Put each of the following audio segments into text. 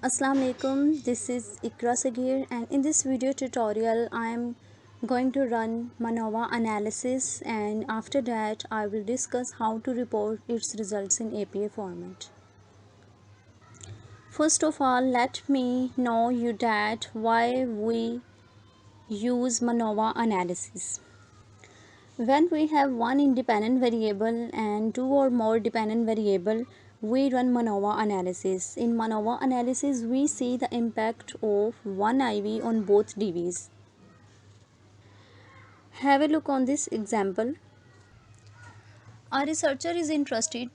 Assalamu alaikum, this is Ikra Sagir, and in this video tutorial I am going to run MANOVA analysis, and after that I will discuss how to report its results in APA format. First of all, let me know you that why we use MANOVA analysis. When we have one independent variable and two or more dependent variable, we run MANOVA analysis. In MANOVA analysis, we see the impact of one IV on both DVs. Have a look on this example. A researcher is interested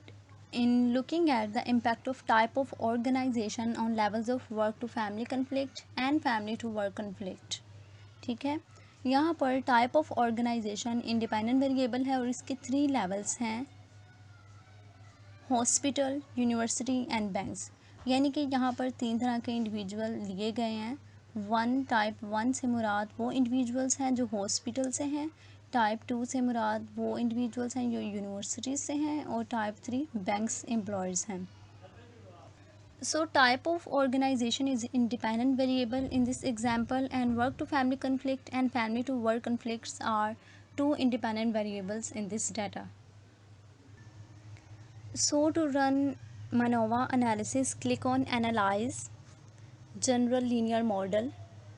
in looking at the impact of type of organization on levels of work to family conflict and family to work conflict. ठीक है, यहाँ पर type of organisation independent variable है और इसके 3 levels हैं, hospital, university and banks. यानी कि यहाँ पर 3 तरह के इंडिविजुअल लिए गए हैं। टाइप 1 से मुराद वो इंडिविजुअल्स हैं जो हॉस्पिटल से हैं, टाइप 2 से मुराद वो इंडिविजुअल्स हैं जो यूनिवर्सिटीज़ से हैं, और टाइप 3 बैंक्स एम्प्लॉयज़ हैं। So type of organization is independent variable in this example, and work to family conflict and family to work conflicts are 2 independent variables in this data. So to run MANOVA analysis, click on Analyze, General Linear Model,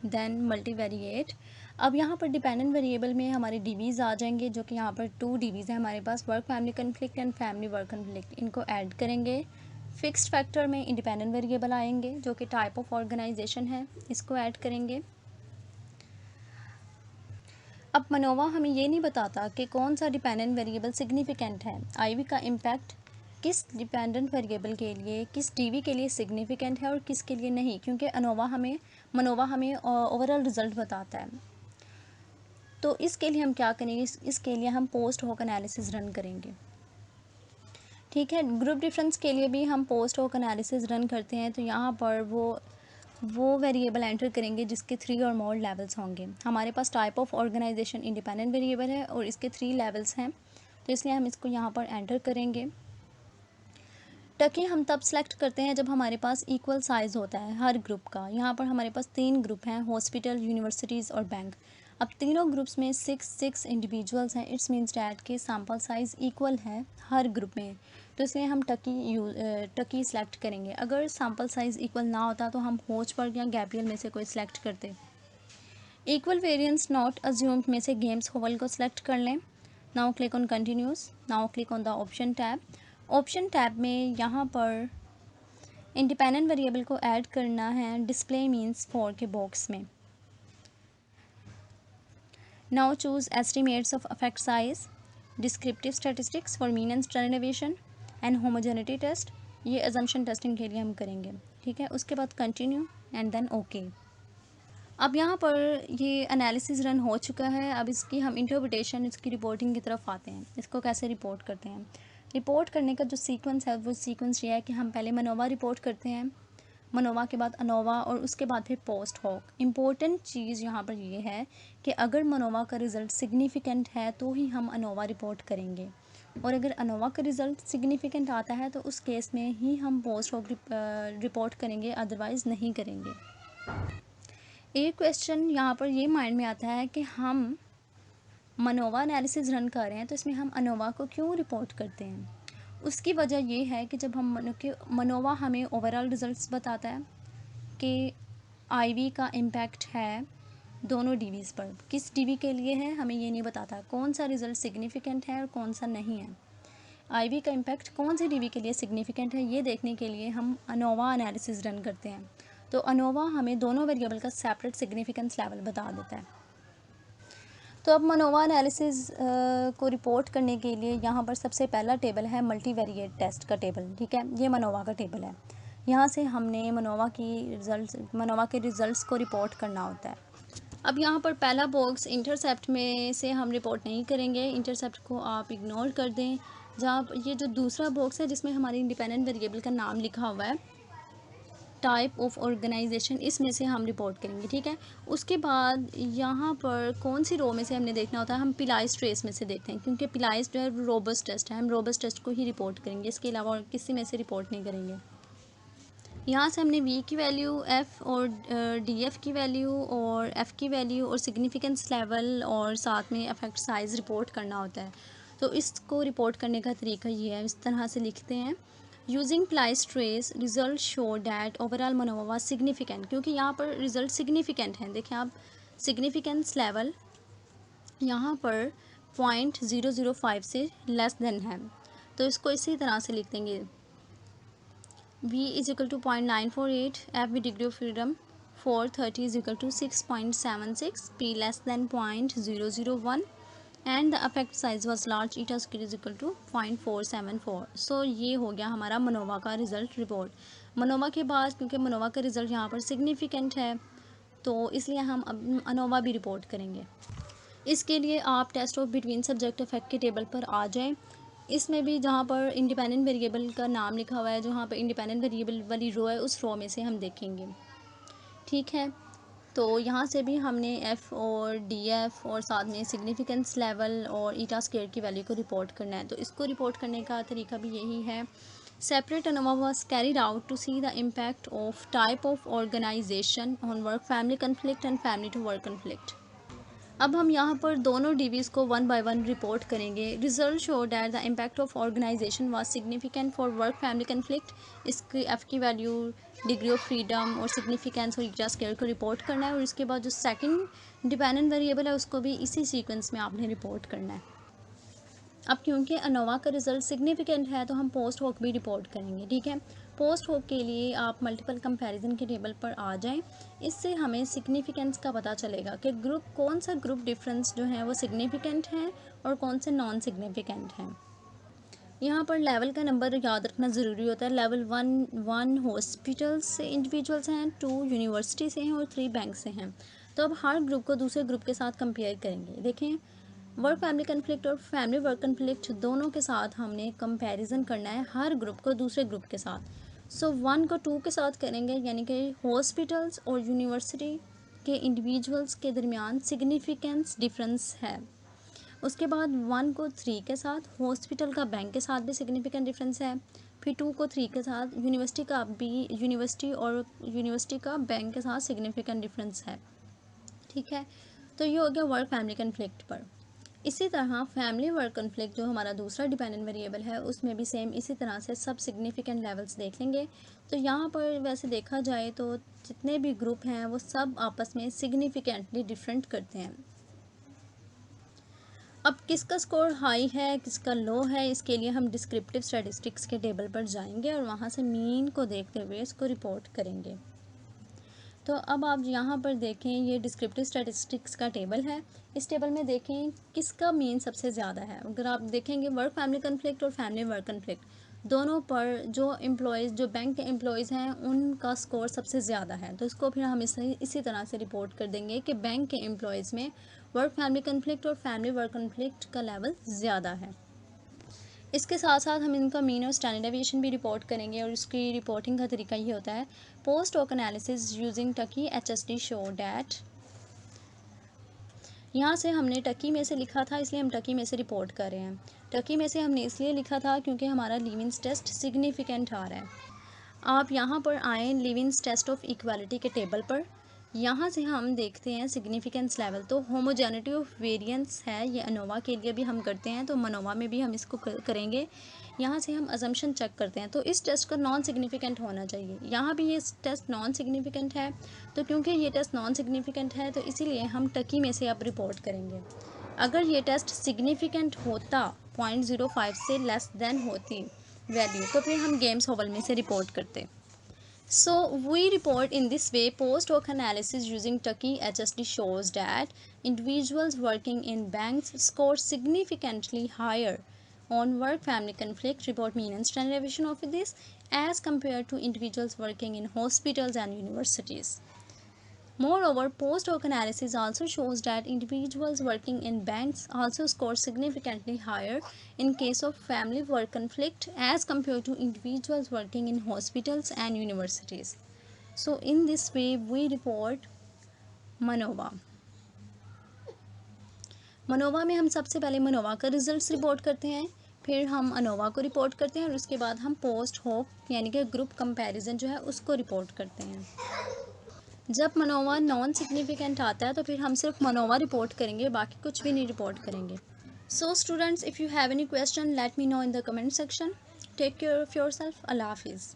then Multivariate. अब यहाँ पर dependent variable में हमारे डीवीज़ आ जाएंगे, जो कि यहाँ पर 2 डीवीज़ हैं हमारे पास, work family conflict and family work conflict. इनको ऐड करेंगे। फिक्स्ड फैक्टर में इंडिपेंडेंट वेरिएबल आएंगे जो कि टाइप ऑफ ऑर्गेनाइजेशन है, इसको ऐड करेंगे। अब मनोवा हमें ये नहीं बताता कि कौन सा डिपेंडेंट वेरिएबल सिग्निफिकेंट है, आईवी का इम्पैक्ट किस डिपेंडेंट वेरिएबल के लिए, किस डीवी के लिए सिग्निफिकेंट है और किसके लिए नहीं, क्योंकि मनोवा हमें ओवरऑल रिजल्ट बताता है। तो इसके लिए हम क्या करेंगे, इसके लिए हम पोस्ट हॉक एनालिसिस रन करेंगे। ठीक है, ग्रुप डिफरेंस के लिए भी हम पोस्ट हॉक एनालिसिस रन करते हैं। तो यहाँ पर वो वेरिएबल एंटर करेंगे जिसके 3 और मोर लेवल्स होंगे। हमारे पास type of organisation independent variable है और इसके 3 लेवल्स हैं, तो इसलिए हम इसको यहाँ पर एंटर करेंगे। टकी हम तब सेलेक्ट करते हैं जब हमारे पास इक्वल साइज़ होता है हर ग्रुप का। यहाँ पर हमारे पास 3 ग्रुप हैं, हॉस्पिटल, यूनिवर्सिटीज़ और बैंक। अब तीनों ग्रुप्स में 6 इंडिविजुअल्स हैं। इट्स मीन्स डैट के सैम्पल साइज़ इक्वल है हर ग्रुप में, तो इसलिए हम टकी सेलेक्ट करेंगे। अगर सैम्पल साइज़ इक्वल ना होता तो हम होचबर्ग या गैब्रियल में से कोई सिलेक्ट करते। इक्वल वेरिएंस नॉट अज्यूम्ड में से गेम्स होवल को सिलेक्ट कर लें। Now click on continuous. Now click on the option tab. Option tab में यहाँ पर इंडिपेंडेंट वेरिएबल को ऐड करना है डिस्प्ले मीन्स फॉर के बॉक्स में। Now choose estimates of effect size, descriptive statistics for mean and standard deviation and homogeneity test. ये assumption testing के लिए हम करेंगे। ठीक है, उसके बाद कंटिन्यू एंड देन ओके। अब यहाँ पर ये एनालिसिस रन हो चुका है। अब इसकी हम इंटरप्रिटेशन, इसकी रिपोर्टिंग की तरफ आते हैं। इसको कैसे रिपोर्ट करते हैं। रिपोर्ट करने का जो सीक्वेंस है वो सीक्वेंस ये है कि हम पहले मनोवा रिपोर्ट करते हैं, मनोवा के बाद अनोवा और उसके बाद फिर पोस्ट हॉक। इम्पोर्टेंट चीज़ यहाँ पर ये है कि अगर मनोवा का रिज़ल्ट सिग्निफिकेंट है तो ही हम अनोवा रिपोर्ट करेंगे, और अगर अनोवा का रिज़ल्ट सिग्निफिकेंट आता है तो उस केस में ही हम पोस्ट हॉक रिपोर्ट करेंगे, अदरवाइज़ नहीं करेंगे। एक क्वेश्चन यहाँ पर ये माइंड में आता है कि हम मनोवा एनालिसिस रन कर रहे हैं तो इसमें हम अनोवा को क्यों रिपोर्ट करते हैं। उसकी वजह ये है कि जब हम मनोवा हमें ओवरऑल रिजल्ट्स बताता है कि आईवी का इम्पैक्ट है दोनों डीवीज़ पर। किस डीवी के लिए है हमें ये नहीं बताता, कौन सा रिज़ल्ट सिग्निफिकेंट है और कौन सा नहीं है। आईवी का इम्पैक्ट कौन सी डीवी के लिए सिग्निफिकेंट है ये देखने के लिए हम अनोवा एनालिसिस रन करते हैं। तो अनोवा हमें दोनों वेरिएबल का सेपरेट सिग्निफिकेंस लेवल बता देता है। तो अब मनोवा एनालिसिस को रिपोर्ट करने के लिए यहाँ पर सबसे पहला टेबल है मल्टीवेरिएट टेस्ट का टेबल। ठीक है, ये मनोवा का टेबल है। यहाँ से हमने मनोवा के रिज़ल्ट्स को रिपोर्ट करना होता है। अब यहाँ पर पहला बॉक्स इंटरसेप्ट में से हम रिपोर्ट नहीं करेंगे, इंटरसेप्ट को आप इग्नोर कर दें। जहाँ ये जो दूसरा बॉक्स है जिसमें हमारी इंडिपेंडेंट वेरिएबल का नाम लिखा हुआ है, टाइप ऑफ ऑर्गेनाइजेशन, इसमें से हम रिपोर्ट करेंगे। ठीक है, उसके बाद यहाँ पर कौन सी रो में से हमने देखना होता है, हम पिलाइज ट्रेस में से देखते हैं, क्योंकि पिलाइज जो है रोबस्ट टेस्ट है, हम रोबस्ट टेस्ट को ही रिपोर्ट करेंगे, इसके अलावा और किसी में से रिपोर्ट नहीं करेंगे। यहाँ से हमने वी की वैल्यू, एफ़ और डी एफ़ की वैल्यू और एफ़ की वैल्यू और सिग्निफिकेंस लेवल और साथ में अफेक्ट साइज़ रिपोर्ट करना होता है। तो इसको रिपोर्ट करने का तरीका ये है, इस तरह से लिखते हैं, using Pillai's trace result show that overall MANOVA was significant, क्योंकि यहाँ पर रिजल्ट सिग्निफिकेंट हैं। देखें आप, सिग्निफिकेंस लेवल यहाँ पर 0.005 से लेस देन है, तो इसको इसी तरह से लिख देंगे, V is equal to 0.948, F with degree of freedom 430 is equal to 6.76, P less than 0.001 and the effect size was large, eta square is equal to 0.474। सो ये हो गया हमारा मनोवा का रिज़ल्ट रिपोर्ट। मनोवा के बाद क्योंकि मनोवा का रिज़ल्ट यहाँ पर सिग्निफिकेंट है तो इसलिए हम अब अनोवा भी रिपोर्ट करेंगे। इसके लिए आप test of between subject effect के टेबल पर आ जाएं। इसमें भी जहाँ पर इंडिपेंडेंट वेरिएबल का नाम लिखा हुआ है, जहाँ पर इंडिपेंडेंट वेरिएबल वाली रो है, उस रो में से हम देखेंगे। ठीक है, तो यहाँ से भी हमने एफ़ और डी एफ़ और साथ में सिग्निफिकेंस लेवल और ईटा स्क्वायर की वैल्यू को रिपोर्ट करना है। तो इसको रिपोर्ट करने का तरीका भी यही है। Separate ANOVA was carried out to see the impact of type of organisation on work family conflict and family to work conflict. अब हम यहाँ पर दोनों डीवीज़ को 1 बाय 1 रिपोर्ट करेंगे। Result show that the impact of organisation was significant for work family conflict. इसकी F की value, degree of freedom और सिग्निफिकेंस और ईटा स्क्वायर को रिपोर्ट करना है, और इसके बाद जो सेकंड डिपेंडेंट वेरिएबल है उसको भी इसी सीक्वेंस में आपने रिपोर्ट करना है। अब क्योंकि अनोवा का रिज़ल्ट सिग्निफिकेंट है तो हम पोस्ट होक भी रिपोर्ट करेंगे। ठीक है, पोस्ट होक के लिए आप मल्टीपल कंपैरिजन के टेबल पर आ जाएं। इससे हमें सिग्निफिकेंस का पता चलेगा कि ग्रुप, कौन सा ग्रुप डिफरेंस जो है वो सिग्निफिकेंट है और कौन से नॉन सिग्निफिकेंट हैं। यहाँ पर लेवल का नंबर याद रखना ज़रूरी होता है। लेवल 1 हॉस्पिटल से इंडिविजुअल्स हैं, 2 यूनिवर्सिटी से हैं और 3 बैंक से हैं। तो अब हर ग्रुप को दूसरे ग्रुप के साथ कंपेयर करेंगे। देखें, वर्क फैमिली कन्फ्लिक्ट और फैमिली वर्क कन्फ्लिक्ट दोनों के साथ हमने कंपैरिजन करना है, हर ग्रुप को दूसरे ग्रुप के साथ। सो 1 को 2 के साथ करेंगे, यानी कि हॉस्पिटल्स और यूनिवर्सिटी के इंडिविजुअल्स के दरमियान सिग्निफिकेंस डिफरेंस है। उसके बाद 1 को 3 के साथ, हॉस्पिटल का बैंक के साथ भी सिग्निफिकेंट डिफरेंस है। फिर 2 को 3 के साथ यूनिवर्सिटी का भी, यूनिवर्सिटी और यूनिवर्सिटी का बैंक के साथ सिग्निफिकेंट डिफरेंस है। ठीक है, तो ये हो गया वर्क फैमिली कन्फ्लिक्ट पर। इसी तरह फैमिली वर्क कन्फ्लिक्ट जो हमारा दूसरा डिपेंडेंट वेरिएबल है उसमें भी सेम इसी तरह से सब सिग्निफिकेंट लेवल्स देख लेंगे। तो यहाँ पर वैसे देखा जाए तो जितने भी ग्रुप हैं वो सब आपस में सिग्निफिकेंटली डिफरेंट करते हैं। अब किसका स्कोर हाई है, किसका लो है, इसके लिए हम डिस्क्रिप्टिव स्टैटिस्टिक्स के टेबल पर जाएंगे और वहाँ से मीन को देखते हुए इसको रिपोर्ट करेंगे। तो अब आप यहाँ पर देखें, ये डिस्क्रिप्टिव स्टैटिस्टिक्स का टेबल है। इस टेबल में देखें किसका मीन सबसे ज़्यादा है। अगर आप देखेंगे वर्क फैमिली कन्फ्लिक्ट और फैमिली वर्क कन्फ्लिक्ट दोनों पर जो एम्प्लॉयज़, जो बैंक के एम्प्लॉयज़ हैं उनका स्कोर सबसे ज़्यादा है। तो इसको फिर हम इसी तरह से रिपोर्ट कर देंगे कि बैंक के एम्प्लॉयज़ में वर्क फैमिली कन्फ्लिक्ट और फैमिली वर्क कन्फ्लिक्ट का लेवल ज़्यादा है। इसके साथ साथ हम इनका मीन और स्टैंडर्ड डेविएशन भी रिपोर्ट करेंगे, और इसकी रिपोर्टिंग का तरीका ये होता है, post hoc analysis using Tukey HSD show that. यहाँ से हमने टकी में से लिखा था इसलिए हम टकी में से रिपोर्ट कर रहे हैं। टकी में से हमने इसलिए लिखा था क्योंकि हमारा लीविंस टेस्ट सिग्निफिकेंट आ रहा है। आप यहाँ पर आएँ लीविंस टेस्ट ऑफ इक्वालिटी के टेबल पर, यहाँ से हम देखते हैं सिग्निफिकेंस लेवल। तो होमोजेनिटी ऑफ वेरिएंस है, ये अनोवा के लिए भी हम करते हैं, तो मनोवा में भी हम इसको करेंगे। यहाँ से हम अजम्पशन चेक करते हैं, तो इस टेस्ट का नॉन सिग्निफिकेंट होना चाहिए। यहाँ भी ये टेस्ट नॉन सिग्निफिकेंट है, तो क्योंकि ये टेस्ट नॉन सिग्निफिकेंट है तो इसीलिए हम टकी में से अब रिपोर्ट करेंगे। अगर ये टेस्ट सिग्निफिकेंट होता, 0.05 से लेस देन होती वैल्यू, तो फिर हम गेम्स होवल में से रिपोर्ट करते। So we report in this way. Post hoc analysis using Tucky HSD shows that individuals working in banks score significantly higher on work family conflict report mean and standard deviation of this as compared to individuals working in hospitals and universities. Moreover, post hoc analysis also shows that individuals working in banks also score significantly higher in case of family work conflict as compared to individuals working in hospitals and universities. So in this way we report मनोवा। मनोवा में हम सबसे पहले मनोवा का results report करते हैं, फिर हम ANOVA को रिपोर्ट करते हैं और उसके बाद हम पोस्ट होप यानी कि ग्रुप कंपैरिजन जो है उसको रिपोर्ट करते हैं। जब मनोवा नॉन सिग्निफिकेंट आता है तो फिर हम सिर्फ मनोवा रिपोर्ट करेंगे, बाकी कुछ भी नहीं रिपोर्ट करेंगे। So students, if you have any question let me know in the comment section. Take care of yourself. अल्लाह हाफिज़।